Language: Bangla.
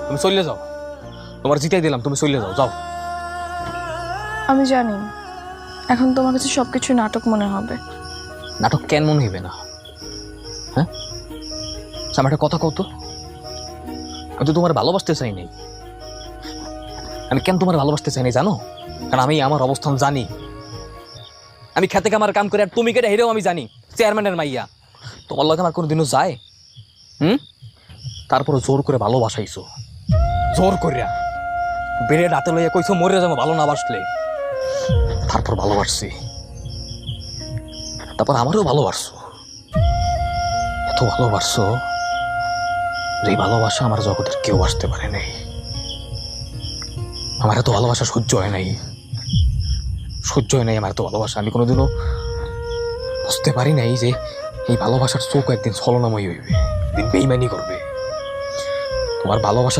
তুমি চলে যাও, তোমার জিতাই দিলাম, তুমি চলে যাও, যাও। আমি জানি এখন তোমার কাছে সবকিছু নাটক মনে হবে। নাটক কেন মনে হইবে না? হ্যাঁ, আমার একটা কথা কত, আমি তো তোমার ভালোবাসতে চাই নাই। আমি কেন তোমার ভালোবাসতে চাই নাই জানো? কারণ আমি আমার অবস্থান জানি। আমি খেতে কামার কাম করে, আর তুমি কেটে হেরেও আমি জানি চেয়ারম্যানের মাইয়া। তোমার লগে আমার কোনোদিনও যায়? তারপরে জোর করে ভালোবাসাইছো, জোর করিয়া বেড়ে রাতে লইয়া কইছো মরে যাবো ভালো না বাসলে। তারপর ভালোবাসছি, তারপর আমারও ভালোবাসছো, এত ভালোবাসছো যে ভালোবাসা আমার জগতের কেউ আসতে পারে নাই। আমার এত ভালোবাসা সহ্য হয় নাই, সহ্য হয় নাই আমার এত ভালোবাসা। আমি কোনোদিনও বুঝতে পারি নাই যে এই ভালোবাসার চোখ একদিন ছলনাময়ী হইবে, একদিন বেইমানি করবে। তোমার ভালোবাসা